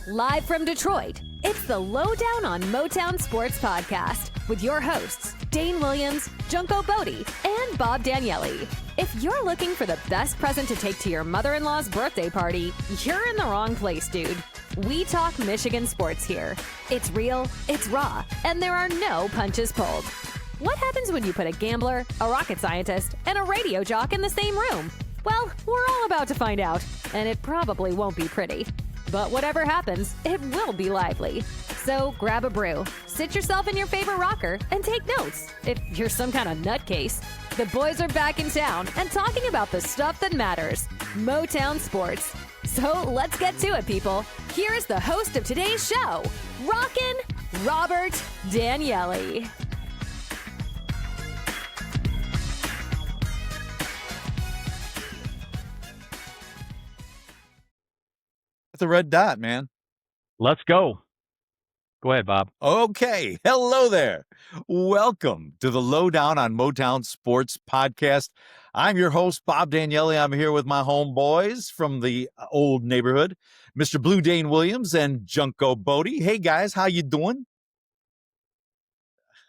Live from Detroit, it's the Lowdown on Motown Sports Podcast with your hosts, Dane Williams, Junko Bodie, and Bob Daniele. If you're looking for the best present to take to your mother-in-law's birthday party, you're in the wrong place, dude. We talk Michigan sports here. It's real, it's raw, and there are no punches pulled. What happens when you put a gambler, a rocket scientist, and a radio jock in the same room? Well, we're all about to find out, and it probably won't be pretty. But whatever happens, it will be lively. So grab a brew, sit yourself in your favorite rocker, and take notes if you're some kind of nutcase. The boys are back in town and talking about the stuff that matters, Motown sports. So let's get to it, people. Here's the host of today's show, Rockin' Robert Daniele. The red dot, man. Let's go. Go ahead, Bob. Okay. Hello there. Welcome to the Lowdown on Motown Sports Podcast. I'm your host, Bob Daniele. I'm here with my homeboys from the old neighborhood, Mr. Blue Dane Williams and Junko Bodie. Hey, guys. How you doing?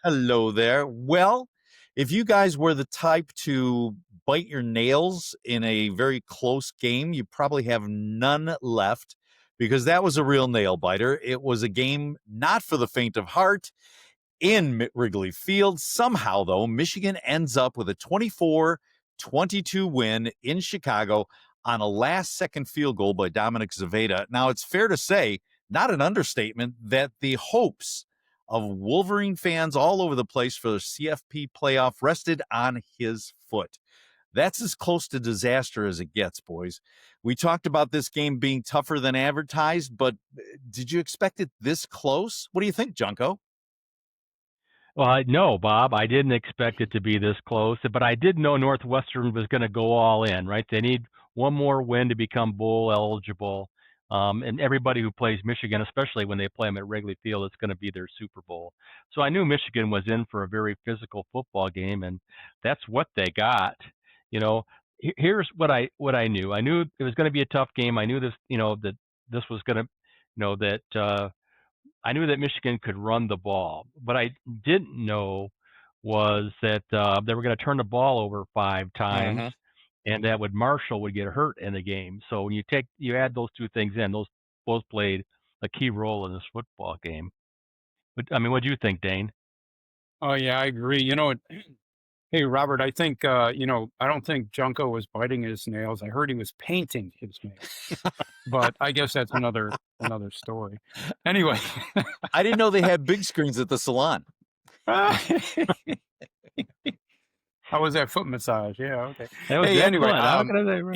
Hello there. Well, if you guys were the type to bite your nails in a very close game, you probably have none left because that was a real nail biter. It was a game not for the faint of heart in Wrigley Field. Somehow, though, Michigan ends up with a 24-22 win in Chicago on a last-second field goal by Dominic Zaveda. Now, it's fair to say, not an understatement, that the hopes of Wolverine fans all over the place for the CFP playoff rested on his foot. That's as close to disaster as it gets, boys. We talked about this game being tougher than advertised, but did you expect it this close? What do you think, Junko? Well, no, Bob, I didn't expect it to be this close, but I did know Northwestern was going to go all in, right? They need one more win to become bowl eligible. And everybody who plays Michigan, especially when they play them at Wrigley Field, it's going to be their Super Bowl. So I knew Michigan was in for a very physical football game, and that's what they got. You know, here's what I knew. I knew it was going to be a tough game. I knew this, that this was going to, I knew that Michigan could run the ball. What I didn't know was that they were going to turn the ball over 5 times, and that Marshall would get hurt in the game. So when you add those two things in, those both played a key role in this football game. But I mean, what do you think, Dane? Oh yeah, I agree. Hey, Robert, I think, I don't think Junko was biting his nails. I heard he was painting his nails, but I guess that's another story. Anyway. I didn't know they had big screens at the salon. How was that foot massage? Yeah, okay. Hey, anyway,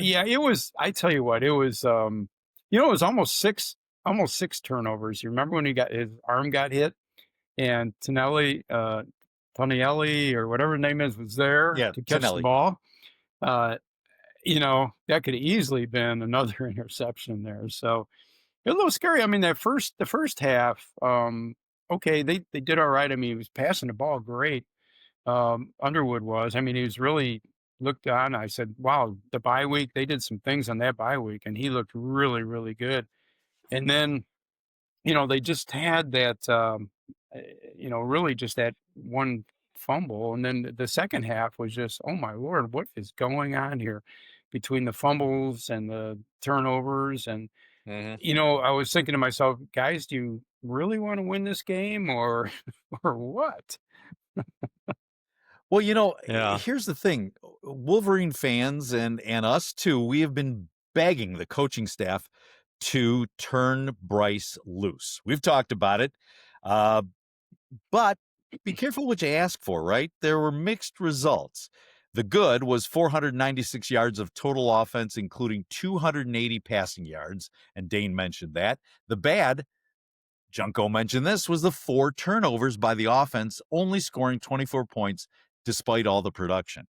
yeah, it was, I tell you what, it was, it was almost six turnovers. You remember when his arm got hit and Tonielli or whatever his name is there to catch the ball. That could have easily been another interception there. So it was a little scary. I mean, the first half, okay, they did all right. I mean, he was passing the ball great. Underwood was. I mean, he was really looked on. I said, wow, the bye week, they did some things on that bye week, and he looked really, really good. And then, they just had that, really just that one fumble. And then the second half was just, oh my Lord, what is going on here between the fumbles and the turnovers? And, I was thinking to myself, guys, do you really want to win this game or what? Well, Here's the thing. Wolverine fans and us too, we have been begging the coaching staff to turn Bryce loose. We've talked about it. But be careful what you ask for, right? There were mixed results. The good was 496 yards of total offense, including 280 passing yards, and Dane mentioned that. The bad, Junko mentioned this, was the 4 turnovers by the offense, only scoring 24 points despite all the production.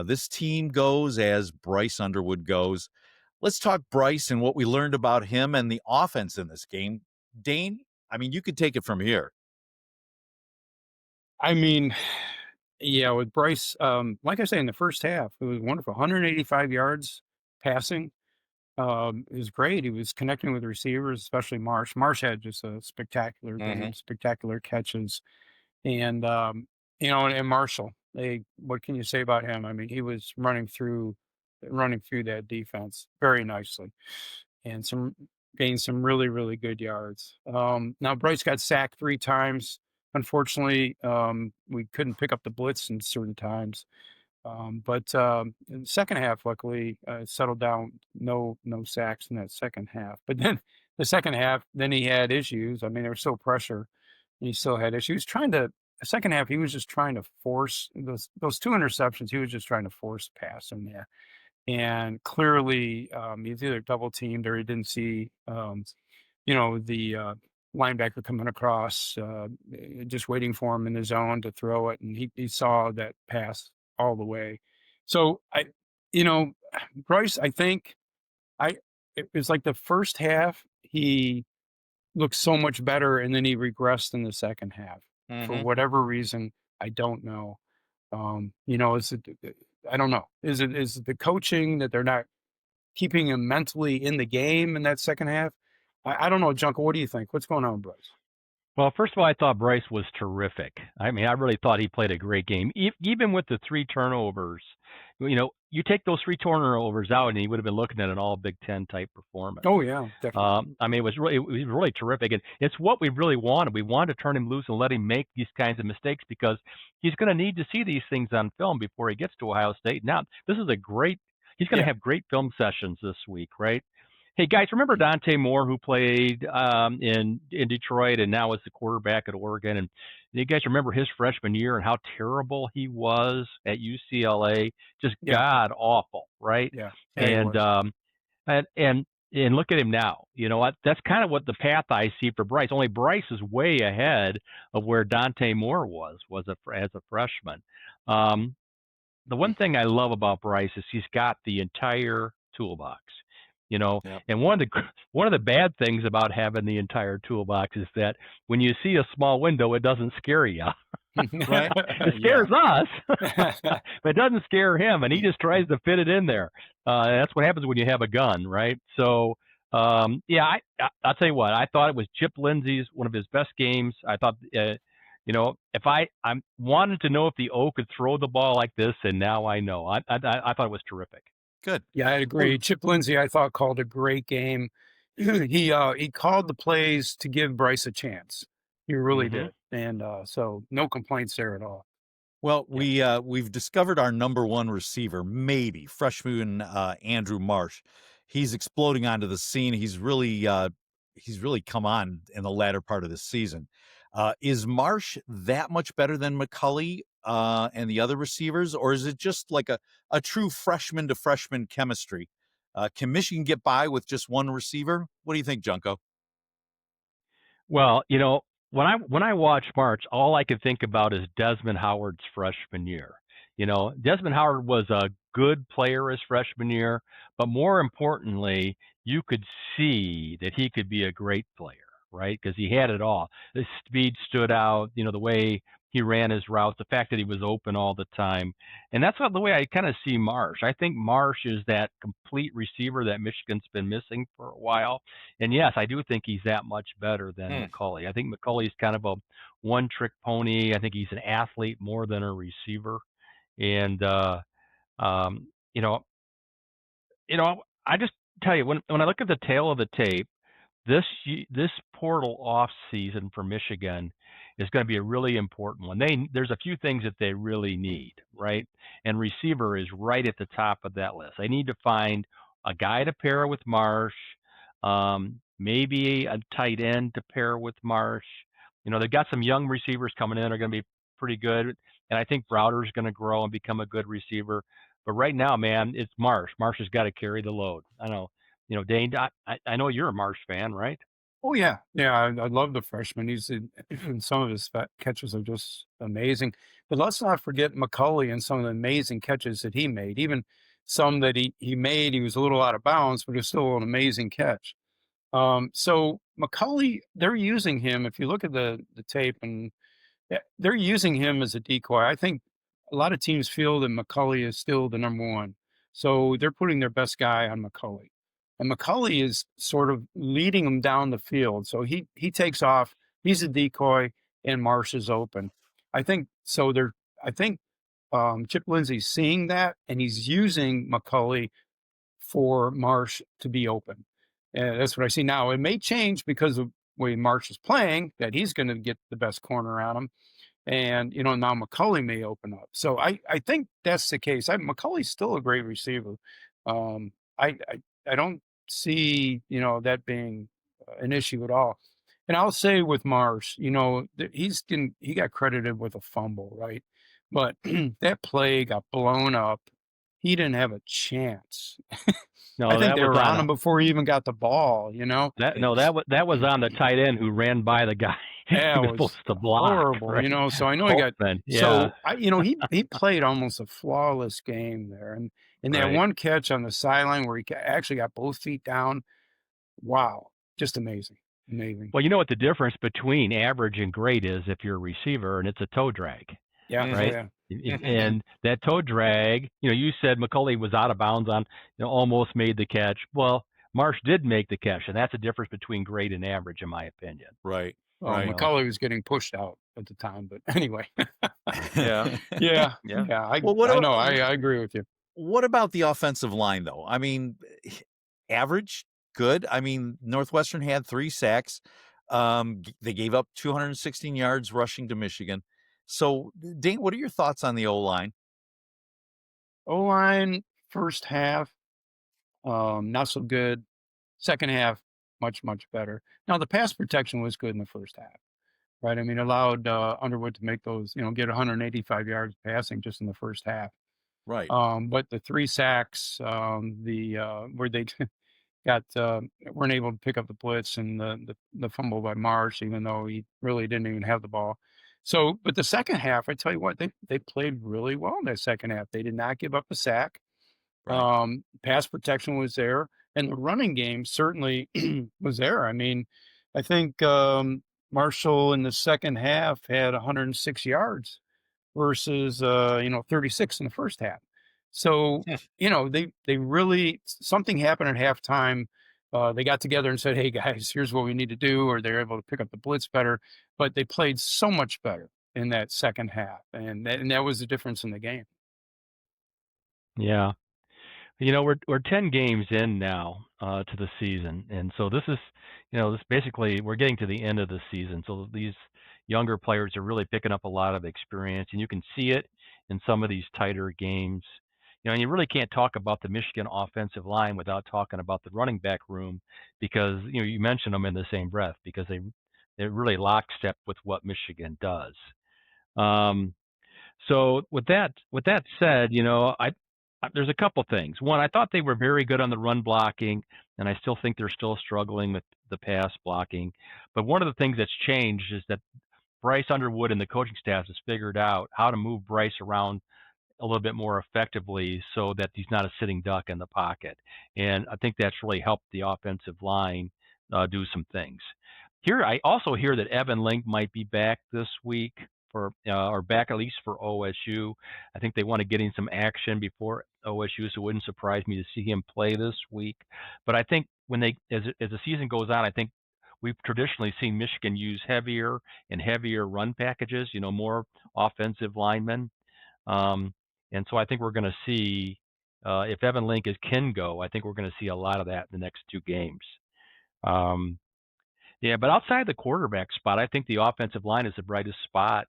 This team goes as Bryce Underwood goes. Let's talk Bryce and what we learned about him and the offense in this game. Dane, I mean, you could take it from here. I mean, yeah, with Bryce, like I say, in the first half, it was wonderful. 185 yards passing. is great. He was connecting with receivers, especially Marsh. Marsh had just a spectacular game, spectacular catches, and and Marshall. What can you say about him? I mean, he was running through that defense very nicely, and gained some really really good yards. Now Bryce got sacked 3 times. Unfortunately, we couldn't pick up the blitz in certain times. But in the second half, luckily, it settled down. No sacks in that second half. But then the second half, then he had issues. I mean, there was still pressure. And he still had issues. The second half, he was just trying to force those 2 interceptions. He was just trying to force pass in there. And clearly, he's either double teamed or he didn't see, the linebacker coming across, just waiting for him in the zone to throw it. And he saw that pass all the way. So you know, Bryce, I think it was like the first half, he looked so much better and then he regressed in the second half for whatever reason. I don't know. Is it, I don't know. Is it the coaching that they're not keeping him mentally in the game in that second half? I don't know, Junko. What do you think? What's going on, Bryce? Well, first of all, I thought Bryce was terrific. I mean, I really thought he played a great game, even with the 3 turnovers. You take those 3 turnovers out, and he would have been looking at an all Big Ten type performance. Oh yeah, definitely. I mean, it was really terrific, and it's what we really wanted. We wanted to turn him loose and let him make these kinds of mistakes because he's going to need to see these things on film before he gets to Ohio State. Now, this is he's going to have great film sessions this week, right? Hey guys, remember Dante Moore, who played in Detroit and now is the quarterback at Oregon? And you guys remember his freshman year and how terrible he was at UCLA? Just god awful, right? Yeah. And look at him now. You know what? That's kind of what the path I see for Bryce. Only Bryce is way ahead of where Dante Moore was as a freshman. The one thing I love about Bryce is he's got the entire toolbox. And one of the bad things about having the entire toolbox is that when you see a small window, it doesn't scare you. Right? It scares us, but it doesn't scare him, and he just tries to fit it in there. That's what happens when you have a gun, right? So, I'll tell you what, I thought it was Chip Lindsey's one of his best games. I thought, if I wanted to know if the O could throw the ball like this, and now I know. I thought it was terrific. Good. Yeah, I agree. Chip Lindsey, I thought, called a great game. He called the plays to give Bryce a chance. He really did, and so no complaints there at all. Well, we've discovered our number 1 receiver, maybe freshman Andrew Marsh. He's exploding onto the scene. He's really come on in the latter part of the season. Is Marsh that much better than McCulley and the other receivers, or is it just like a true freshman to freshman chemistry? Can Michigan get by with just 1 receiver? What do you think, Junko? Well, when I watch March, all I could think about is Desmond Howard's freshman year. Desmond Howard was a good player his freshman year, but more importantly, you could see that he could be a great player, right? Because he had it all. The speed stood out, the way he ran his routes, the fact that he was open all the time. And that's the way I kind of see Marsh. I think Marsh is that complete receiver that Michigan's been missing for a while. And yes, I do think he's that much better than McCulley. I think McCulley's kind of a one-trick pony. I think he's an athlete more than a receiver. And, I just tell you, when I look at the tail of the tape, this portal off season for Michigan is going to be a really important one. There's a few things that they really need, right? And receiver is right at the top of that list. They need to find a guy to pair with Marsh, maybe a tight end to pair with Marsh. They've got some young receivers coming in, are going to be pretty good. And I think Browder's going to grow and become a good receiver. But right now, man, it's Marsh. Marsh has got to carry the load. I know. Dane, I know you're a Marsh fan, right? Oh yeah, I love the freshman. Some of his catches are just amazing. But let's not forget McCulley and some of the amazing catches that he made. Even some that he made, he was a little out of bounds, but it was still an amazing catch. So McCulley, they're using him. If you look at the tape, and they're using him as a decoy. I think a lot of teams feel that McCulley is still the number 1, so they're putting their best guy on McCulley. and McCulley is sort of leading them down the field. So he takes off. He's a decoy, and Marsh is open. I think so. I think Chip Lindsey's seeing that, and he's using McCulley for Marsh to be open. And that's what I see now. It may change because of the way Marsh is playing, that he's going to get the best corner on him. And, now McCulley may open up. So I think that's the case. McCulley's still a great receiver. I don't see, that being an issue at all. And I'll say with Marsh, he got credited with a fumble, right? But that play got blown up. He didn't have a chance. No, I think they were on him before he even got the ball, That was on the tight end who ran by the guy. Yeah, he was supposed to block. Horrible, right? So I know he got. Yeah. So he played almost a flawless game there, and that Right. one catch on the sideline where he actually got both feet down. Wow, just amazing. Well, you know what the difference between average and great is if you're a receiver, and it's a toe drag. Yeah. Right. Yeah. And that toe drag, you said McCulley was out of bounds on, almost made the catch. Well, Marsh did make the catch, and that's the difference between great and average, in my opinion. Right. Well, right. McCulley was getting pushed out at the time, but anyway. Yeah. Yeah. I agree with you. What about the offensive line, though? I mean, average, good. I mean, Northwestern had 3 sacks. They gave up 216 yards rushing to Michigan. So, Dane, what are your thoughts on the O-line? O-line, first half, not so good. Second half, much, much better. Now, the pass protection was good in the first half, right? I mean, allowed Underwood to make those, get 185 yards passing just in the first half. Right. But the 3 sacks, where they weren't able to pick up the blitz, and the fumble by Marsh, even though he really didn't even have the ball. So, but the second half, I tell you what, they played really well in that second half. They did not give up a sack. Right. Pass protection was there, and the running game certainly was there. I mean, I think Marshall in the second half had 106 yards versus 36 in the first half. So they really, something happened at halftime. They got together and said, "Hey guys, here's what we need to do," or they're able to pick up the blitz better. But they played so much better in that second half, and that was the difference in the game. Yeah. We're 10 games in now to the season, and so this is, this basically we're getting to the end of the season. So these younger players are really picking up a lot of experience, and you can see it in some of these tighter games. And you really can't talk about the Michigan offensive line without talking about the running back room, because you mention them in the same breath, because they're really lockstep with what Michigan does. So with that said, there's a couple things. One, I thought they were very good on the run blocking, and I still think they're still struggling with the pass blocking. But one of the things that's changed is that Bryce Underwood and the coaching staff has figured out how to move Bryce around a little bit more effectively so that he's not a sitting duck in the pocket. And I think that's really helped the offensive line do some things. Here, I also hear that Evan Link might be back this week or back at least for OSU. I think they want to get in some action before OSU, so it wouldn't surprise me to see him play this week. But I think when as the season goes on, I think we've traditionally seen Michigan use heavier and heavier run packages, more offensive linemen. And so I think we're going to see, if Evan Link can go, I think we're going to see a lot of that in the next 2 games. Yeah, but outside the quarterback spot, I think the offensive line is the brightest spot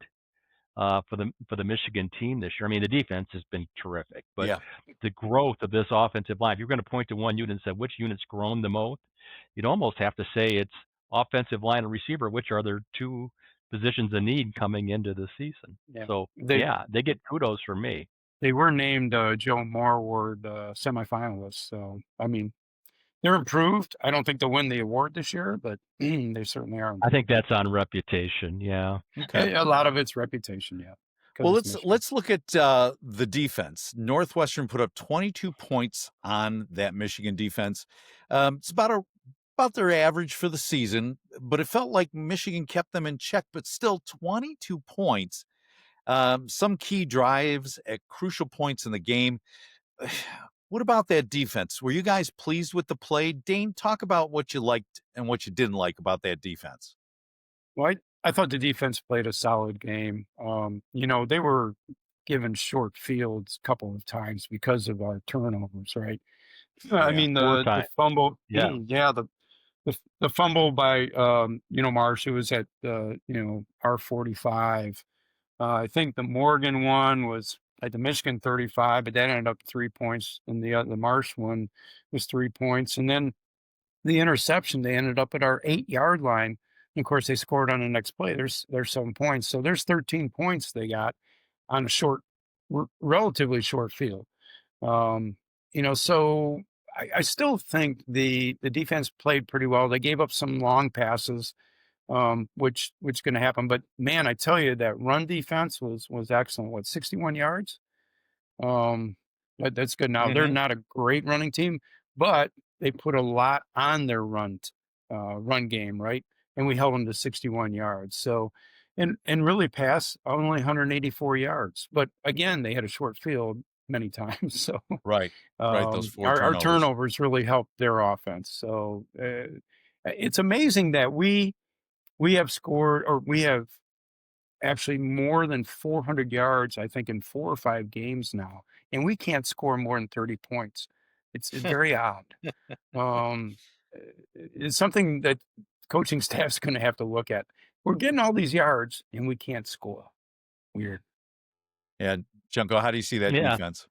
for the Michigan team this year. I mean, the defense has been terrific, but the growth of this offensive line, if you're going to point to one unit and say which unit's grown the most, you'd almost have to say it's offensive line and receiver, which are their 2 positions of need coming into the season. Yeah. So, they get kudos from me. They were named Joe Moore Award semifinalists. So, I mean, they're improved. I don't think they'll win the award this year, but they certainly are improved. I think that's on reputation. Yeah. Okay. A lot of it's reputation. Yeah. Well, let's look at the defense. Northwestern put up 22 points on that Michigan defense. It's about their average for the season, but it felt like Michigan kept them in check. But still, 22 points. Some key drives at crucial points in the game. What about that defense? Were you guys pleased with the play? Dane, talk about what you liked and what you didn't like about that defense. Well, I thought the defense played a solid game. They were given short fields a couple of times because of our turnovers, right? I mean, the fumble, yeah, the fumble by Marsh, who was at R45. I think the Morgan one was at the Michigan 35, but that ended up 3 points, and the Marsh one was 3 points, and then the interception, they ended up at our 8-yard line. And of course, they scored on the next play. There's 7 points, so there's 13 points they got on a relatively short field. So I still think the defense played pretty well. They gave up some long passes, which going to happen. But man, I tell you, that run defense was excellent. What, 61 yards? That's good. Now they're not a great running team, but they put a lot on their run game, right? And we held them to 61 yards. So, and really pass only 184 yards. But again, they had a short field many times. So right. Those 4 our turnovers really helped their offense. So it's amazing that we have scored, or we have actually more than 400 yards, I think, in 4 or 5 games now, and we can't score more than 30 points. It's very odd. It's something that coaching staff's going to have to look at. We're getting all these yards, and we can't score. Weird. Yeah, Junko, how do you see that defense?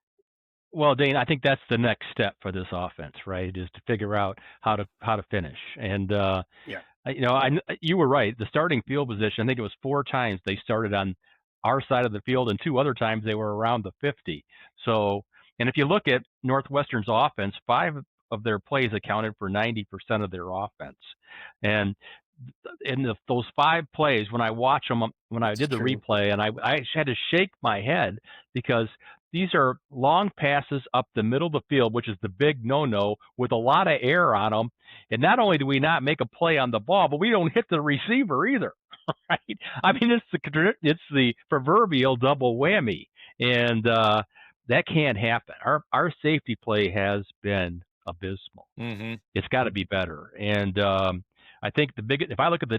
Well, Dane, I think that's the next step for this offense, right? Is to figure out how to finish. And you were right. The starting field position, I think it was 4 times they started on our side of the field, and 2 other times they were around the 50. So, and if you look at Northwestern's offense, 5 of their plays accounted for 90% of their offense. And in those 5 plays, when I watch them, when I did the replay, and I had to shake my head, because these are long passes up the middle of the field, which is the big no-no, with a lot of air on them. And not only do we not make a play on the ball, but we don't hit the receiver either, right? I mean, it's the proverbial double whammy, and that can't happen. Our safety play has been abysmal. It's got to be better. And I think if I look at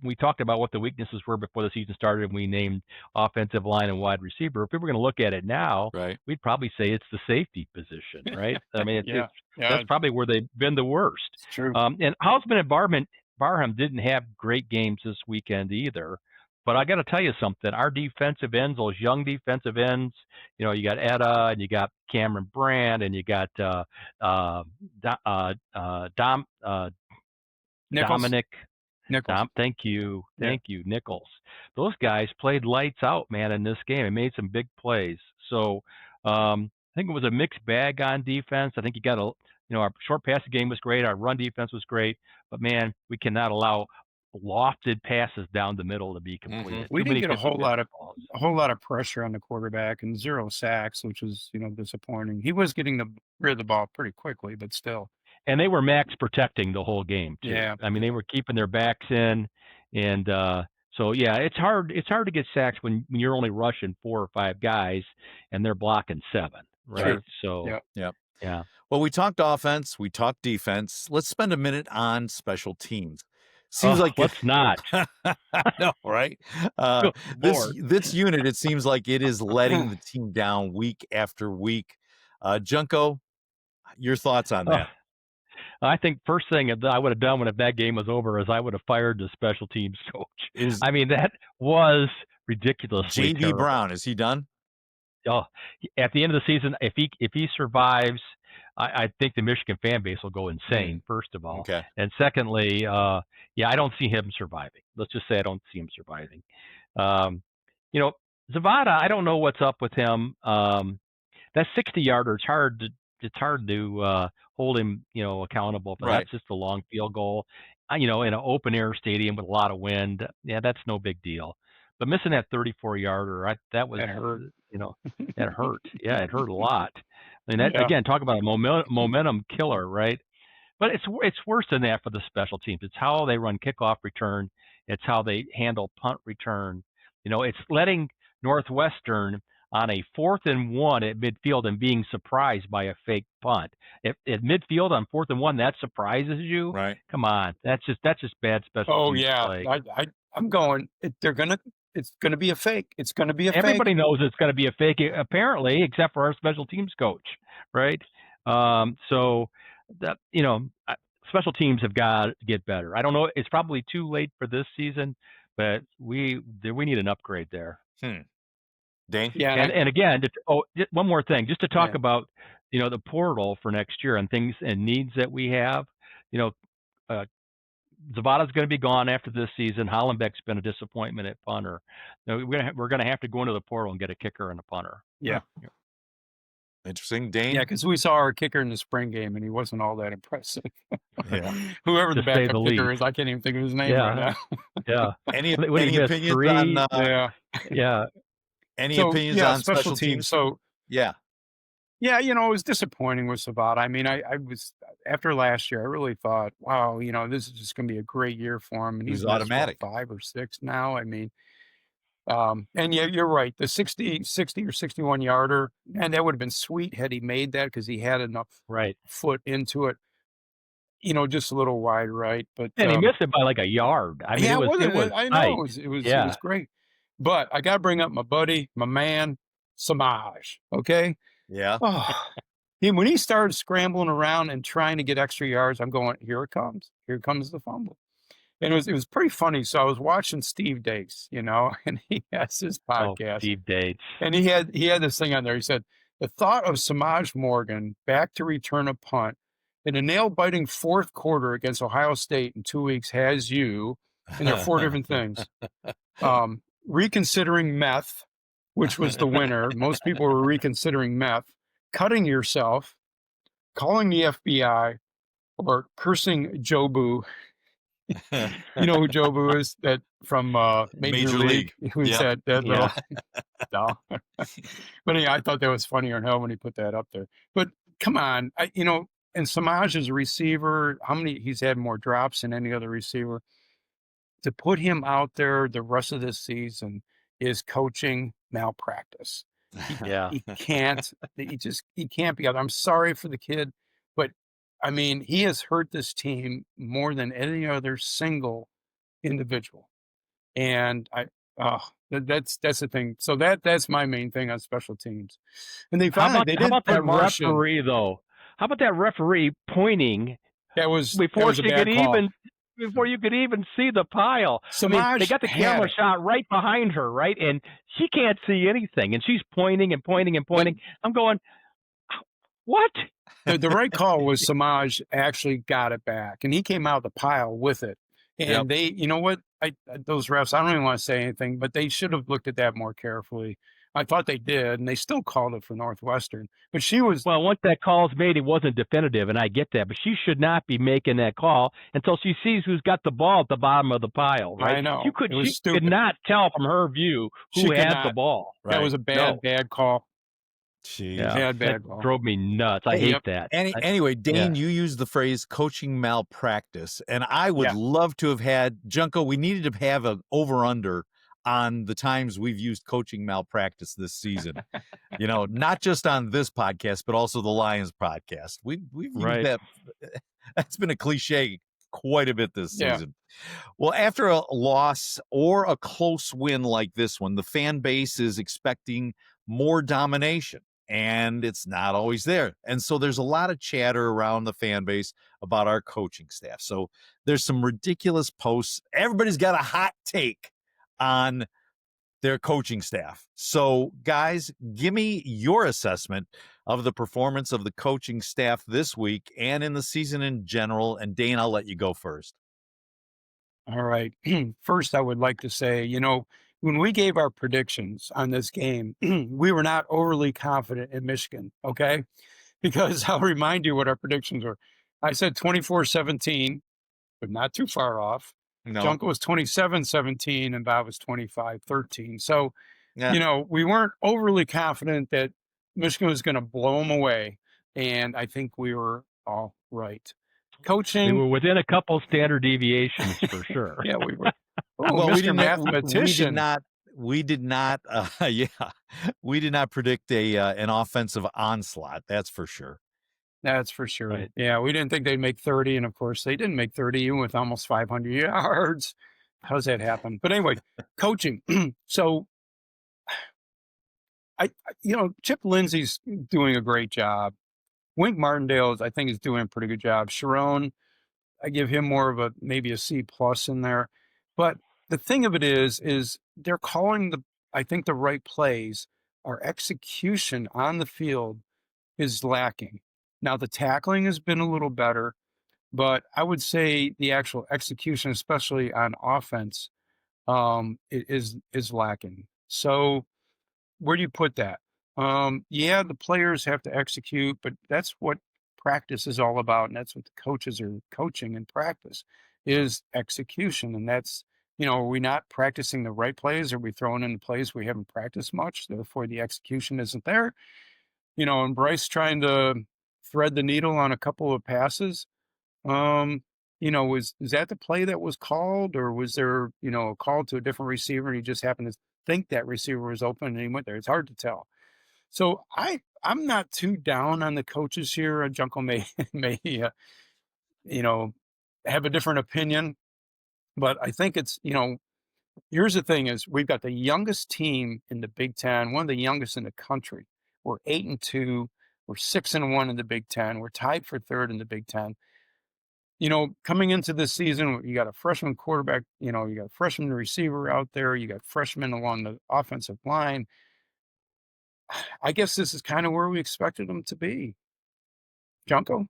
we talked about what the weaknesses were before the season started, and we named offensive line and wide receiver. If we were going to look at it now, we'd probably say it's the safety position, right? I mean, that's probably where they've been the worst. It's true. And Hausman and Barham didn't have great games this weekend either. But I got to tell you something. Our defensive ends, those young defensive ends, you got Etta, and you got Cameron Brand, and you got Dominic Nichols. Thank you, Nichols. Those guys played lights out, man, in this game and made some big plays. So I think it was a mixed bag on defense. I think you got our short passing game was great, our run defense was great, but man, we cannot allow lofted passes down the middle to be completed. We didn't get a whole lot of pressure on the quarterback, and 0 sacks, which was disappointing. He was getting rid of the ball pretty quickly, but still. And they were max protecting the whole game too. Yeah. I mean, they were keeping their backs in, and so yeah, it's hard to get sacks when you're only rushing 4 or 5 guys and they're blocking 7, right? Sure. So yeah. Well, we talked offense, we talked defense. Let's spend a minute on special teams. Seems like let's not. No, right? This unit, it seems like it is letting the team down week after week. Junko, your thoughts on that? I think first thing I would have done if that game was over is I would have fired the special teams coach. I mean, that was ridiculously J.B. Brown, is he done? Oh, at the end of the season, if he survives, I think the Michigan fan base will go insane, first of all. Okay. And secondly, I don't see him surviving. Let's just say I don't see him surviving. Zavada, I don't know what's up with him. That 60-yarder, it's hard to hold him, accountable. But that's just a long field goal, in an open air stadium with a lot of wind. Yeah, that's no big deal. But missing that 34-yarder, that hurt. That hurt. Yeah, it hurt a lot. I mean, again, talk about a momentum killer, right? But it's worse than that for the special teams. It's how they run kickoff return. It's how they handle punt return. It's letting Northwestern on a 4th and 1 at midfield and being surprised by a fake punt. If at midfield on 4th and 1 that surprises you, right? Come on, that's just bad special teams play. I'm going. It's gonna be a fake. It's gonna be a fake. Everybody knows it's going to be a fake, apparently, except for our special teams coach, right? So that special teams have got to get better. I don't know. It's probably too late for this season, but we need an upgrade there. Dane? Yeah. And again, one more thing, just to talk about, the portal for next year and things and needs that we have. Zavada's going to be gone after this season. Hollenbeck's been a disappointment at punter. We're going to have to go into the portal and get a kicker and a punter. Yeah. Interesting. Dane? Yeah, because we saw our kicker in the spring game, and he wasn't all that impressive. Yeah. Whoever the backup kicker is, I can't even think of his name right now. Yeah. Any opinions on Yeah. Any opinions on special teams? So yeah, it was disappointing with Zavada. I mean, I was after last year, I really thought, wow, this is just going to be a great year for him. And he's automatic 5 or 6 now. I mean, and yeah, you're right. The 60 or 61 yarder, and that would have been sweet had he made that because he had enough foot into it. Just a little wide right, but and he missed it by like a yard. I mean, yeah, it was I know it was great. But I got to bring up my buddy, my man, Samaj. Okay. Yeah. Oh, when he started scrambling around and trying to get extra yards, I'm going, here it comes. Here comes the fumble. And it was pretty funny. So I was watching Steve Dates, and he has his podcast. Steve Dates. And he had this thing on there. He said, the thought of Samaj Morgan back to return a punt in a nail-biting 4th quarter against Ohio State in 2 weeks has you, and there are 4 different things. Reconsidering meth, which was the winner. Most people were reconsidering meth, cutting yourself, calling the FBI, or cursing Jobu. You know who Jobu is? That from Major League. Who said that little? No. But anyway, I thought that was funnier than hell when he put that up there. But come on, and Samaj is a receiver. He's had more drops than any other receiver. To put him out there the rest of this season is coaching malpractice. He can't. He can't be out there. I'm sorry for the kid, but I mean, he has hurt this team more than any other single individual. And that's the thing. So that's my main thing on special teams. And they finally how about that referee though? How about that referee pointing? Before you could even see the pile. They got the camera shot right behind her, right? And she can't see anything. And she's pointing and pointing and pointing. I'm going, what? The right call was Samaj actually got it back. And he came out of the pile with it. And they, you know what? Those refs, I don't even want to say anything, but they should have looked at that more carefully. I thought they did, and they still called it for Northwestern. But she was... Well, once that call's made, it wasn't definitive, and I get that. But she should not be making that call until she sees who's got the ball at the bottom of the pile, right? I know. She could not tell from her view who had the ball. Right? That was a bad call. Jeez. Bad call. Drove me nuts. I hate that. Anyway, Dane, you used the phrase coaching malpractice, and I would love to have had, Junko, we needed to have an over-under on the times we've used coaching malpractice this season. Not just on this podcast, but also the Lions podcast. We've used that. That's been a cliche quite a bit this season. Well, after a loss or a close win like this one, the fan base is expecting more domination, and it's not always there. And so there's a lot of chatter around the fan base about our coaching staff. So there's some ridiculous posts. Everybody's got a hot take on their coaching staff. So, guys, give me your assessment of the performance of the coaching staff this week and in the season in general. And Dane, I'll let you go first. All right. First, I would like to say, when we gave our predictions on this game, we were not overly confident in Michigan, okay? Because I'll remind you what our predictions were. I said 24-17, but not too far off. No. Junko was 27-17 and Bob was 25-13. So, we weren't overly confident that Michigan was going to blow them away. And I think we were all right. Coaching. We were within a couple standard deviations for sure. Yeah, we were. Oh, well, Mr. Mathematician. we did not. We did not predict an offensive onslaught. That's for sure. That's for sure. Right. Yeah, we didn't think they'd make 30, and of course they didn't make 30, even with almost 500 yards. How's that happen? But anyway, coaching. So, Chip Lindsey's doing a great job. Wink Martindale, I think, is doing a pretty good job. Sharon, I give him more of maybe a C+ in there. But the thing of it is they're calling I think the right plays. Our execution on the field is lacking. Now, the tackling has been a little better, but I would say the actual execution, especially on offense, is lacking. So where do you put that? Yeah, the players have to execute, but that's what practice is all about, and that's what the coaches are coaching in practice is execution. And that's, are we not practicing the right plays? Are we throwing in the plays we haven't practiced much? Therefore, the execution isn't there. And Bryce trying to thread the needle on a couple of passes. Is that the play that was called, or was there, a call to a different receiver and he just happened to think that receiver was open and he went there? It's hard to tell. So I'm not too down on the coaches here. Junko may have a different opinion, but I think it's, here's the thing is we've got the youngest team in the Big Ten, one of the youngest in the country. We're 8-2. We're 6-1 in the Big Ten. We're tied for third in the Big Ten. Coming into this season, you got a freshman quarterback, you got a freshman receiver out there, you got freshmen along the offensive line. I guess this is kind of where we expected them to be. Junko?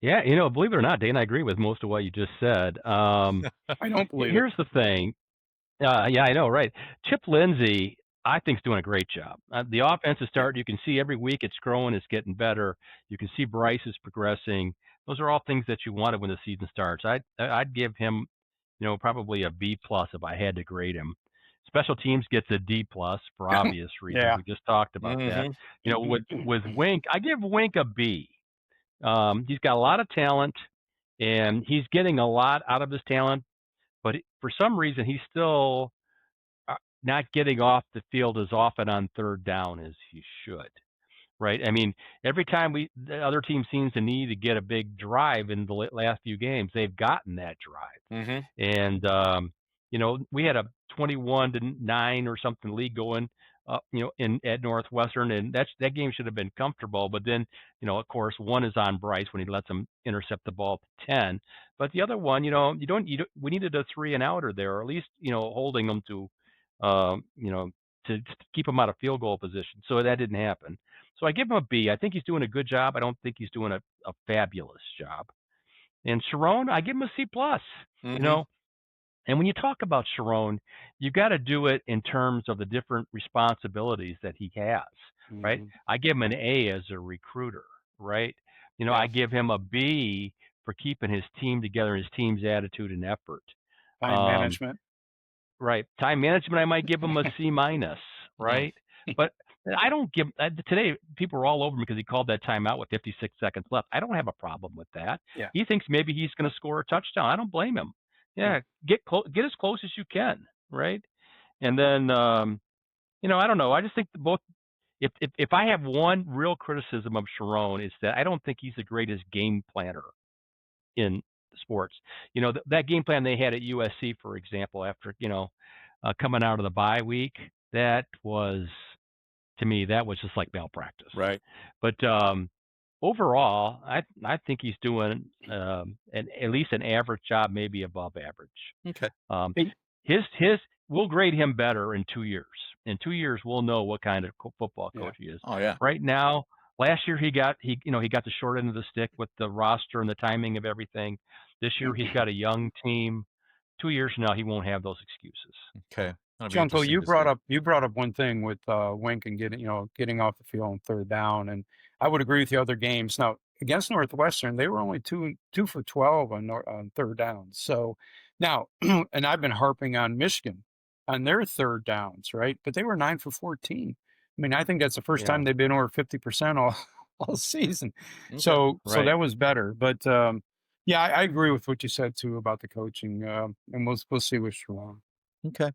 Yeah, believe it or not, Dane, I agree with most of what you just said. I don't believe Here's the thing. Yeah, I know, right? Chip Lindsey, I think, is doing a great job. The offense is starting. You can see every week it's growing, it's getting better. You can see Bryce is progressing. Those are all things that you wanted when the season starts. I'd give him, probably a B+ if I had to grade him. Special teams gets a D+ for obvious reasons. Yeah. We just talked about that. With Wink, I give Wink a B. He's got a lot of talent, and he's getting a lot out of his talent, but for some reason he's still not getting off the field as often on third down as he should. Right? I mean, every time the other team seems to need to get a big drive in the last few games, they've gotten that drive. And we had a 21-9 or something league going, at Northwestern, and that game should have been comfortable. But then, of course, one is on Bryce when he lets him intercept the ball at 10. But the other one, we needed a 3-and-outer there, or at least, holding them to, to keep him out of field goal position. So that didn't happen. So I give him a B. I think he's doing a good job. I don't think he's doing a fabulous job. And Sharon, I give him a C+. And when you talk about Sharon, you got to do it in terms of the different responsibilities that he has, right? I give him an A as a recruiter, right? I give him a B for keeping his team together, his team's attitude and effort. Time management. Right. Time management, I might give him a C-, right? But I don't give today. People are all over him because he called that timeout with 56 seconds left. I don't have a problem with that. Yeah. He thinks maybe he's going to score a touchdown. I don't blame him. Yeah, get as close as you can, right? And then, I don't know. I just think both. If I have one real criticism of Sharon, is that I don't think he's the greatest game planner in sports. That game plan they had at USC, for example, after coming out of the bye week, that was, to me, that was just like malpractice. Right. But overall, I think he's doing at least an average job, maybe above average. Okay. We'll grade him better in 2 years. In 2 years, we'll know what kind of football coach he is. Oh yeah. Right now, last year he got the short end of the stick with the roster and the timing of everything. This year he's got a young team. 2 years from now, he won't have those excuses. Okay. Junko, you brought up one thing with Wink and getting off the field on third down, and I would agree with the other games. Now against Northwestern, they were only 2 for 12 on third down. So now, and I've been harping on Michigan on their third downs, right? But they were 9 for 14. I mean, I think that's the first time they've been over 50% all season. Okay. So that was better. But I agree with what you said too about the coaching, and we'll see what's wrong. Okay.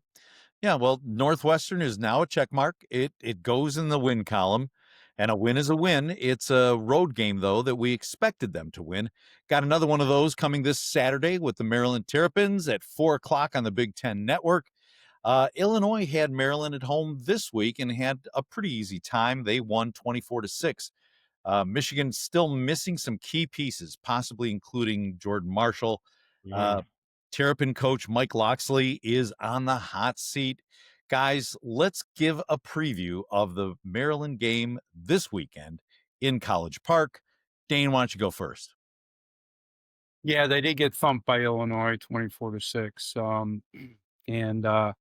Yeah, well, Northwestern is now a check mark. It goes in the win column, and a win is a win. It's a road game, though, that we expected them to win. Got another one of those coming this Saturday with the Maryland Terrapins at 4 o'clock on the Big Ten Network. Illinois had Maryland at home this week and had a pretty easy time. They won 24-6. Michigan still missing some key pieces, possibly including Jordan Marshall. Terrapin coach Mike Loxley is on the hot seat. Guys, let's give a preview of the Maryland game this weekend in College Park. Dane, why don't you go first? Yeah, they did get thumped by Illinois 24-6. And I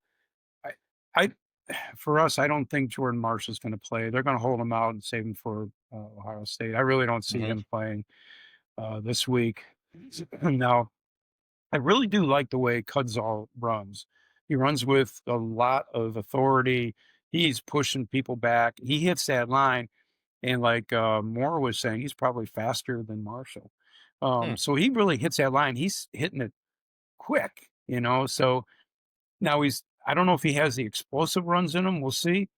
for us, I don't think Jordan Marshall's going to play. They're going to hold him out and save him for Ohio State. I really don't see him playing this week. Now, I really do like the way Cudzall runs. He runs with a lot of authority. He's pushing people back. He hits that line. And like Moore was saying, he's probably faster than Marshall. So he really hits that line. He's hitting it quick, So now I don't know if he has the explosive runs in him. We'll see.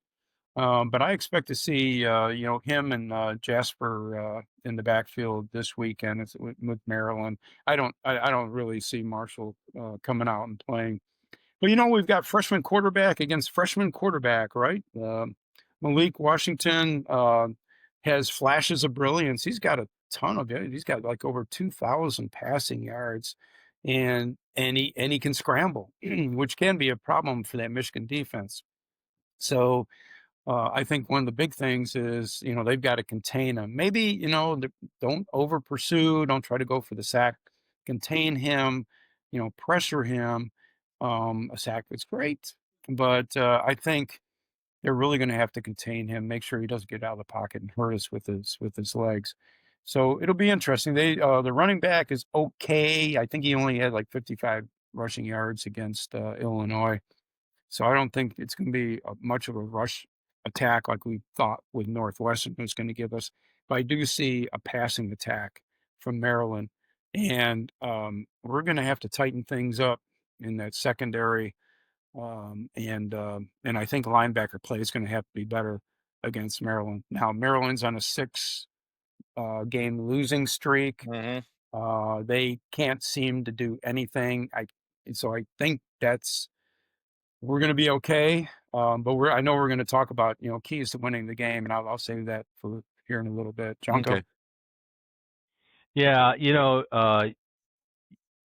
But I expect to see, him and Jasper in the backfield this weekend with Maryland. I don't really see Marshall coming out and playing. But we've got freshman quarterback against freshman quarterback, right? Malik Washington has flashes of brilliance. He's got a ton of it. He's got like over 2,000 passing yards, and he can scramble, which can be a problem for that Michigan defense. So I think one of the big things is, they've got to contain him. Maybe, don't over pursue, don't try to go for the sack, contain him, pressure him. A sack is great, but I think they're really going to have to contain him, make sure he doesn't get out of the pocket and hurt us with his legs. So it'll be interesting. The running back is okay. I think he only had like 55 rushing yards against Illinois. So I don't think it's going to be much of a rush attack like we thought with Northwestern was going to give us. But I do see a passing attack from Maryland. And we're going to have to tighten things up in that secondary. And I think linebacker play is going to have to be better against Maryland. Now, Maryland's on a 6-game losing streak. They can't seem to do anything. So I think we're going to be okay. But I know we're going to talk about, keys to winning the game, and I'll save that for here in a little bit. Jonko? Okay. Yeah,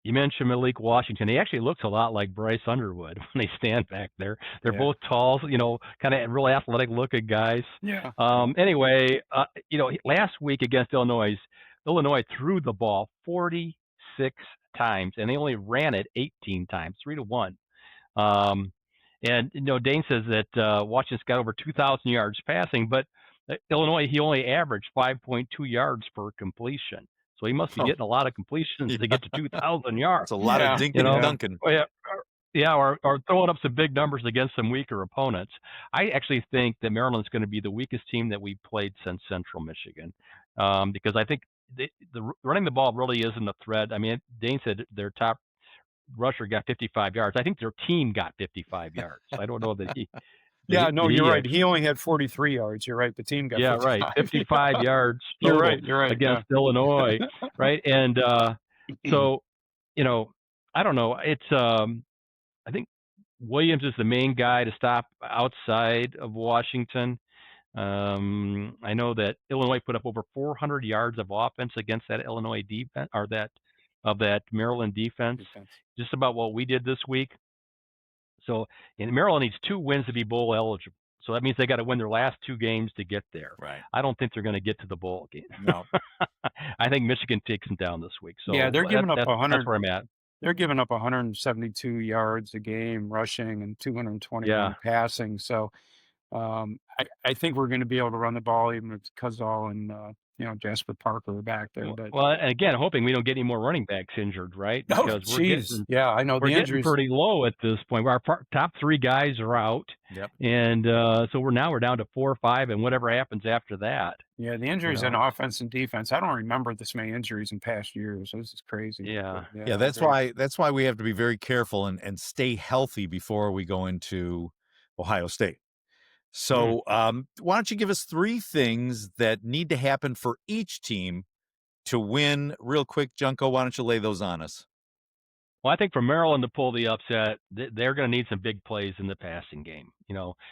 you mentioned Malik Washington. He actually looks a lot like Bryce Underwood when they stand back there. They're both tall, kind of real athletic looking guys. Yeah. Anyway, last week against Illinois threw the ball 46 times, and they only ran it 18 times, 3-1. And Dane says that Washington's got over 2,000 yards passing, but Illinois, he only averaged 5.2 yards per completion. So he must be getting a lot of completions to get to 2,000 yards. It's a lot of dinking and dunking. Or throwing up some big numbers against some weaker opponents. I actually think that Maryland's going to be the weakest team that we played since Central Michigan, because I think the running the ball really isn't a threat. I mean, Dane said their top rusher got 55 yards. I think their team got 55 yards. I don't know that he. Yeah, no, you're right. He only had 43 yards. You're right. The team got 55. Right. 55 yards You're right. Against Illinois, right? And so, I don't know. It's I think Williams is the main guy to stop outside of Washington. I know that Illinois put up over 400 yards of offense against that Illinois defense, or that Maryland defense. Just about what we did this week. So, Maryland needs 2 wins to be bowl eligible. So that means they got to win their last 2 games to get there. Right. I don't think they're going to get to the bowl game. No. I think Michigan takes them down this week. So yeah, they're giving up 100. That's where I'm at. They're giving up 172 yards a game rushing and 221 passing. So I think we're going to be able to run the ball even with Cudzall and Jasper Parker back there. But well, and again, hoping we don't get any more running backs injured, right? Because we're getting pretty low at this point. Our top 3 guys are out. Yep. And so we're down to 4 or 5, and whatever happens after that. Yeah, the injuries in offense and defense. I don't remember this many injuries in past years. This is crazy. Yeah. Yeah, that's why we have to be very careful and stay healthy before we go into Ohio State. So why don't you give us 3 things that need to happen for each team to win real quick, Junko? Why don't you lay those on us? Well, I think for Maryland to pull the upset, they're going to need some big plays in the passing game.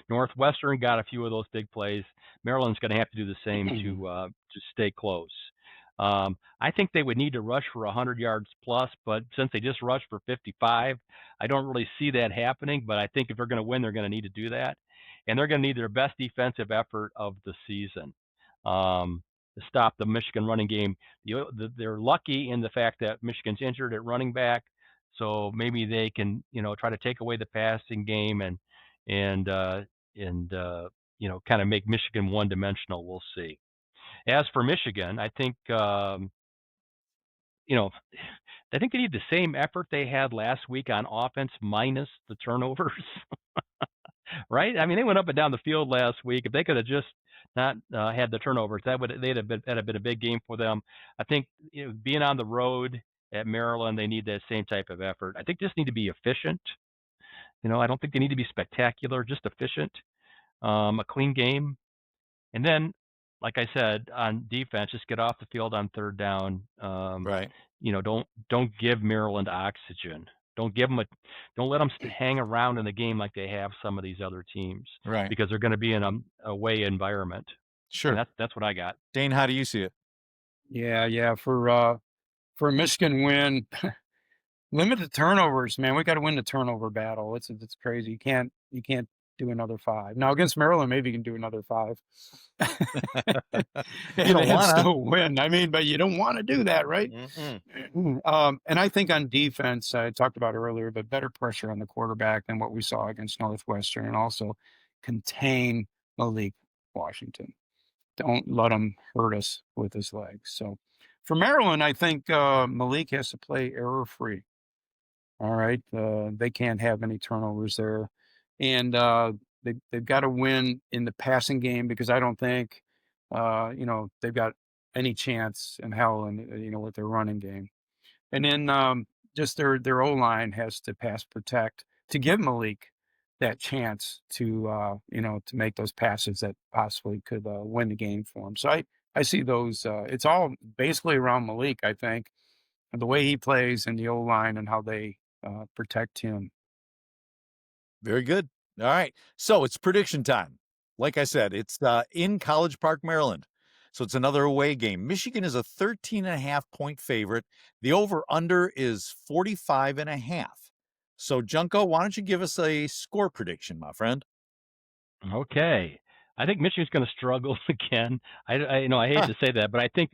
Northwestern got a few of those big plays. Maryland's going to have to do the same to stay close. I think they would need to rush for 100 yards plus, but since they just rushed for 55, I don't really see that happening. But I think if they're going to win, they're going to need to do that. And they're going to need their best defensive effort of the season to stop the Michigan running game. They're lucky in the fact that Michigan's injured at running back. So maybe they can, try to take away the passing game and kind of make Michigan one-dimensional. We'll see. As for Michigan, I think, I think they need the same effort they had last week on offense minus the turnovers, right? I mean, they went up and down the field last week. If they could have just not had the turnovers, they'd have been a big game for them. I think being on the road at Maryland, they need that same type of effort. I think just need to be efficient. I don't think they need to be spectacular, just efficient, a clean game. And then, like I said, on defense, just get off the field on 3rd down. Right. Don't give Maryland oxygen. Don't let them hang around in the game like they have some of these other teams. Right. Because they're going to be in a away environment. Sure. And that's what I got. Dane, how do you see it? Yeah. For a Michigan win, limit the turnovers, man. We got to win the turnover battle. It's crazy. You can't do another 5. Now against Maryland, maybe you can do another 5. You don't want to still win. I mean, but you don't want to do that, right? And I think on defense, I talked about earlier, but better pressure on the quarterback than what we saw against Northwestern, and also contain Malik Washington. Don't let him hurt us with his legs. So for Maryland, I think Malik has to play error-free. All right. They can't have any turnovers there. And they've got to win in the passing game, because I don't think, they've got any chance in hell with their running game. And then just their O-line has to pass protect to give Malik that chance to make those passes that possibly could win the game for him. So I see those. It's all basically around Malik, I think, and the way he plays and the O-line and how they protect him. Very good. All right. So it's prediction time. Like I said, it's in College Park, Maryland. So it's another away game. Michigan is a 13.5-point favorite. The over-under is 45.5. So, Junko, why don't you give us a score prediction, my friend? Okay. I think Michigan's going to struggle again. I hate to say that, but I think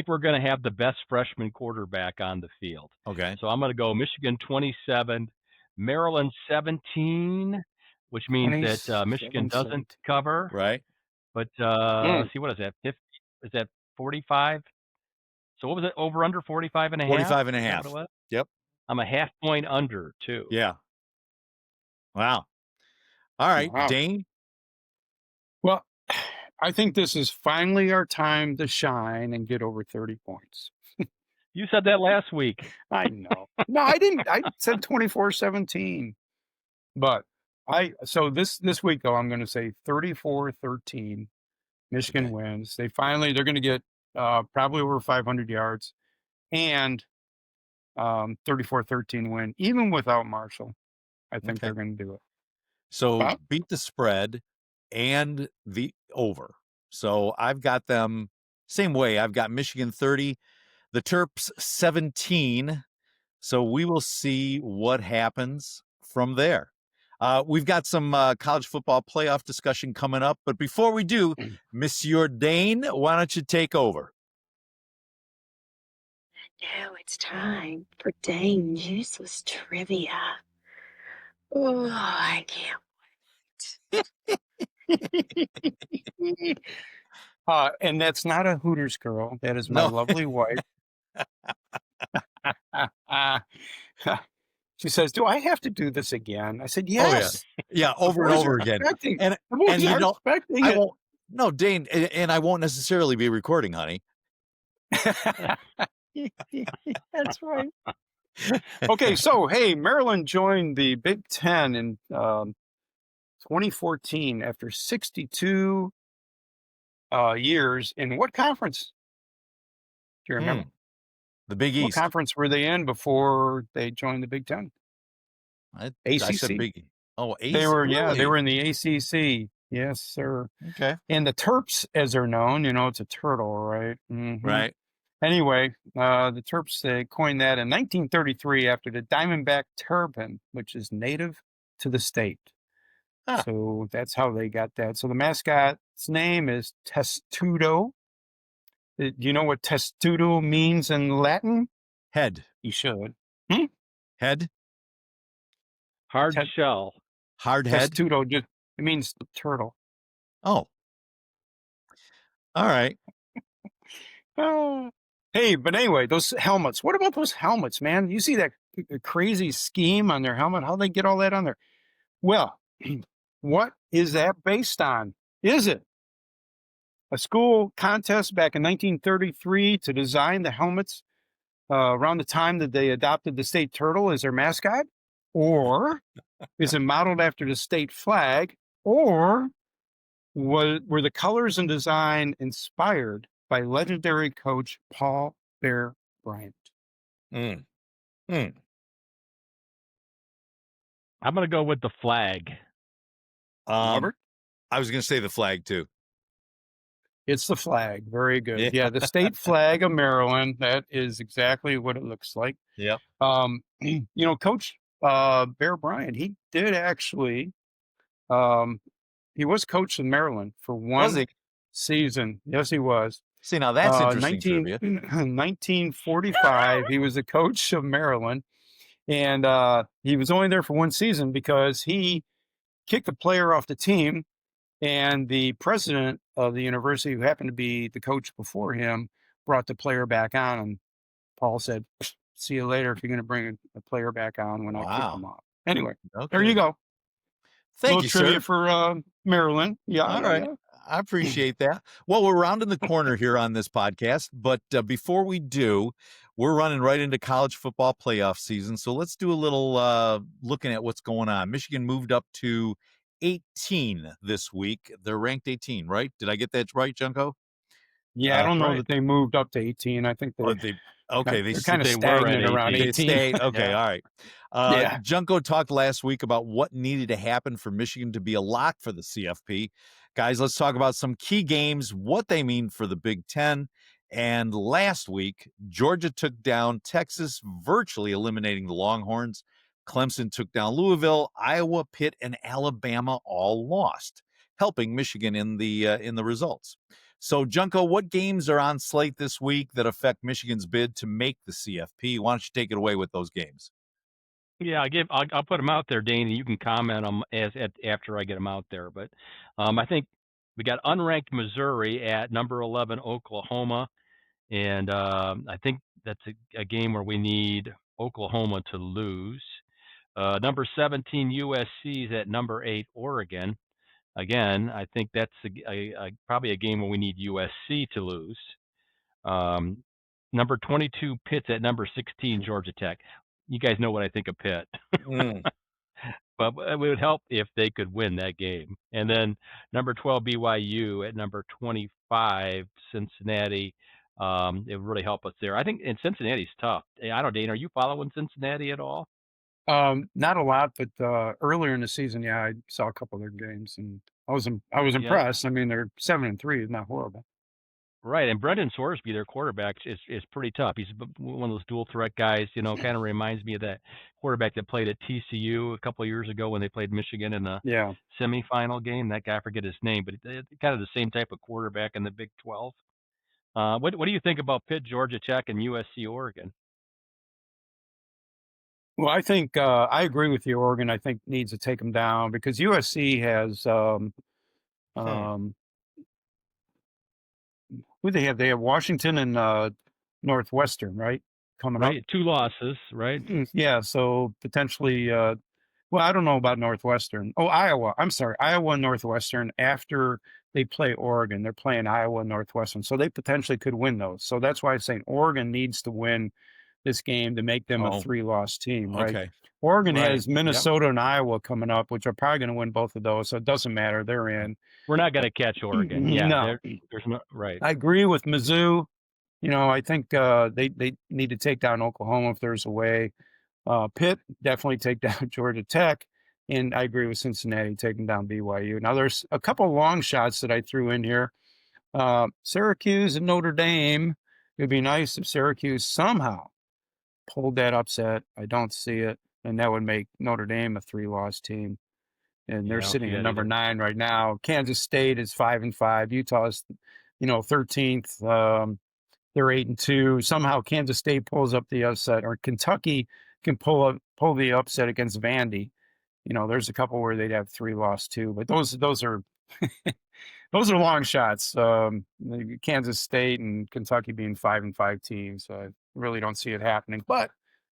we're going to have the best freshman quarterback on the field. Okay. So I'm going to go Michigan 27, Maryland 17, which means that Michigan doesn't cover. Right. But let's see, what is that? 50? Is that 45? So what was it? Over under 45.5? 45.5. Yep. I'm a half point under too. Yeah. Wow. All right, wow. Dane. Well, I think this is finally our time to shine and get over 30 points. You said that last week. I know. No, I didn't. I said 24-17. But so this week, though, I'm going to say 34-13. Michigan wins. They're going to get probably over 500 yards and 34-13 win, even without Marshall. I think they're going to do it. So beat the spread and the over. So I've got them same way. I've got Michigan 30, the Terps 17. So we will see what happens from there. We've got some college football playoff discussion coming up. But before we do, Monsieur Dane, why don't you take over? Now it's time for Dane's Useless Trivia. Oh, I can't wait. And that's not a Hooters girl. That is my lovely wife. She says, "Do I have to do this again?" I said, "Yes." Oh, yeah. Over and over again. And you know, I won't. No, Dane, and I won't necessarily be recording, honey. That's right. Okay, so hey, Maryland joined the Big Ten in 2014 after 62 years. In what conference? Do you remember? The Big East. What conference were they in before they joined the Big Ten? ACC. I said Big. Oh, ACC. They were, really? they were in the ACC. Yes, sir. Okay. And the Terps, as they're known, it's a turtle, right? Mm-hmm. Right. Anyway, the Terps, they coined that in 1933 after the Diamondback turban, which is native to the state. So that's how they got that. So the mascot's name is Testudo. Do you know what testudo means in Latin? Head. You should. Head. Hard shell. Hard head. Testudo it means turtle. Oh. All right. Hey, but anyway, those helmets. What about those helmets, man? You see that crazy scheme on their helmet? How'd they get all that on there? Well, what is that based on? Is it a school contest back in 1933 to design the helmets around the time that they adopted the state turtle as their mascot? Or is it modeled after the state flag? Or were the colors and design inspired by legendary coach Paul Bear Bryant? I'm going to go with the flag. Robert? I was going to say the flag too. It's the flag. Very good. Yeah, the state flag of Maryland. That is exactly what it looks like. Yeah. Coach Bear Bryant, he did actually, he was coach in Maryland for one season. Yes, he was. See, now that's interesting trivia. 1945, he was the coach of Maryland, and he was only there for one season because he kicked a player off the team, and the president of the university, who happened to be the coach before him, brought the player back on, and Paul said, "See you later if you're going to bring a player back on when I kick him off." Anyway, there you go. Thank you, trivia sir. For Maryland. Yeah. All right. Yeah. I appreciate that. Well, we're rounding the corner here on this podcast, but before we do, we're running right into college football playoff season. So let's do a little looking at what's going on. Michigan moved up to 18 this week. They're ranked 18, right? Did I get that right, Junko? Yeah, I don't know that they moved up to 18. I think they're kind of stagnant around 18. Okay, all right. Junko talked last week about what needed to happen for Michigan to be a lock for the CFP. Guys, let's talk about some key games, what they mean for the Big Ten. And last week, Georgia took down Texas, virtually eliminating the Longhorns. Clemson took down Louisville. Iowa, Pitt, and Alabama all lost, helping Michigan in the results. So, Junko, what games are on slate this week that affect Michigan's bid to make the CFP? Why don't you take it away with those games? Yeah, I'll put them out there, Dane, and you can comment on them after I get them out there. But I think we got unranked Missouri at number 11 Oklahoma, and I think that's a game where we need Oklahoma to lose. Number 17 USC is at number 8 Oregon. Again, I think that's probably a game where we need USC to lose. Number 22 Pitt's at number 16 Georgia Tech. You guys know what I think of Pitt. But it would help if they could win that game. And then number 12 BYU at number 25 Cincinnati. It would really help us there. I think and Cincinnati's tough. I don't know, Dane, are you following Cincinnati at all? Not a lot, but earlier in the season, I saw a couple of their games, and I was impressed. I mean, they're 7-3 is not horrible. Right, and Brendan Sorsby, their quarterback, is pretty tough. He's one of those dual threat guys. Kind of reminds me of that quarterback that played at TCU a couple of years ago when they played Michigan in the semifinal game. That guy, I forget his name, but kind of the same type of quarterback in the Big 12. What do you think about Pitt, Georgia Tech, and USC Oregon? Well, I think I agree with you. Oregon, I think, needs to take them down because USC has who they have? They have Washington and Northwestern, right? Coming up. 2 losses, right? Yeah, so potentially. Well, I don't know about Northwestern. Oh, Iowa. I'm sorry, Iowa and Northwestern. After they play Oregon, they're playing Iowa and Northwestern, so they potentially could win those. So that's why I'm saying Oregon needs to win this game to make them a 3-loss team, right? Okay. Oregon has Minnesota and Iowa coming up, which are probably going to win both of those, so it doesn't matter. They're in. We're not going to catch Oregon. Yeah, no. There's no right. I agree with Mizzou. I think they need to take down Oklahoma if there's a way. Pitt, definitely take down Georgia Tech. And I agree with Cincinnati taking down BYU. Now, there's a couple long shots that I threw in here. Syracuse and Notre Dame. It would be nice if Syracuse somehow pulled that upset. I don't see it. And that would make Notre Dame a 3-loss team. And they're sitting at number 9 right now. Kansas State is 5-5. Utah is, 13th. They're 8-2. Somehow Kansas State pulls up the upset, or Kentucky can pull the upset against Vandy. There's a couple where they'd have 3-loss too, but those are those are long shots. Kansas State and Kentucky being 5-5 teams. I really don't see it happening, but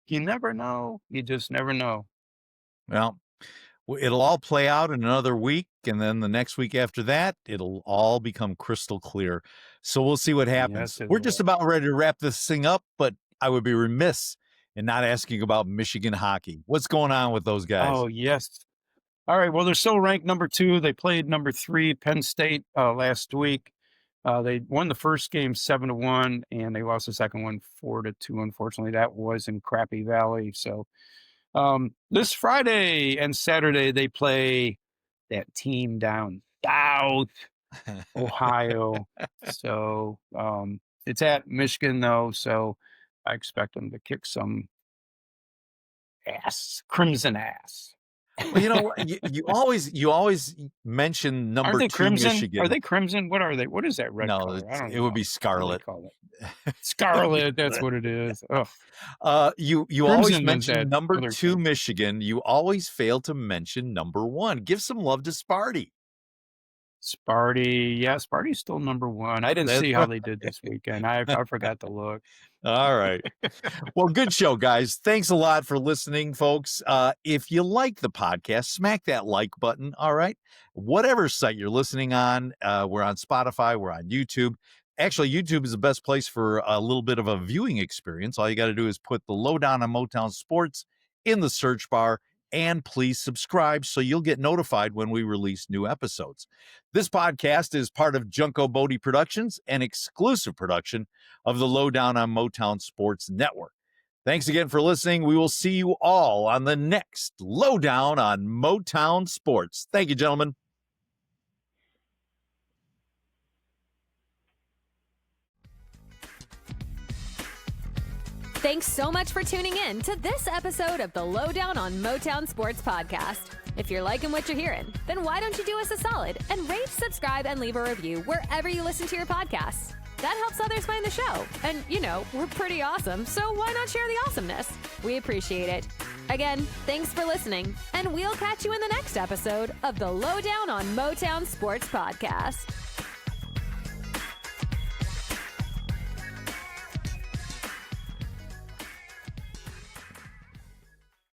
you never know. You just never know. Well, it'll all play out in another week, and then the next week after that, it'll all become crystal clear. So we'll see what happens. Yes, We're just about ready to wrap this thing up, but I would be remiss in not asking about Michigan hockey. What's going on with those guys? Oh, yes. All right. Well, they're still ranked number 2. They played number 3, Penn State, last week. They won the first game 7-1, and they lost the second one 4-2. Unfortunately, that was in Crappy Valley. So this Friday and Saturday, they play that team down south, Ohio. So it's at Michigan, though. So I expect them to kick some ass, crimson ass. Well, you always mention number 2 crimson? Michigan. Are they crimson? What are they? What is that red color? It would be scarlet. Scarlet, that's what it is. Oh. You always mention number 2 Michigan. You always fail to mention number 1. Give some love to Sparty. Sparty, yeah, Sparty's still number 1. I didn't see how they did this weekend. I forgot to look. All right. Well, good show, guys. Thanks a lot for listening, folks. If you like the podcast, smack that like button. All right. Whatever site you're listening on, we're on Spotify, we're on YouTube. Actually, YouTube is the best place for a little bit of a viewing experience. All you got to do is put the Lowdown on Motown Sports in the search bar, and please subscribe so you'll get notified when we release new episodes. This podcast is part of Junko Bodie Productions, an exclusive production of the Lowdown on Motown Sports Network. Thanks again for listening. We will see you all on the next Lowdown on Motown Sports. Thank you, gentlemen. Thanks so much for tuning in to this episode of the Lowdown on Motown Sports Podcast. If you're liking what you're hearing, then why don't you do us a solid and rate, subscribe, and leave a review wherever you listen to your podcasts. That helps others find the show. And, we're pretty awesome, so why not share the awesomeness? We appreciate it. Again, thanks for listening, and we'll catch you in the next episode of the Lowdown on Motown Sports Podcast.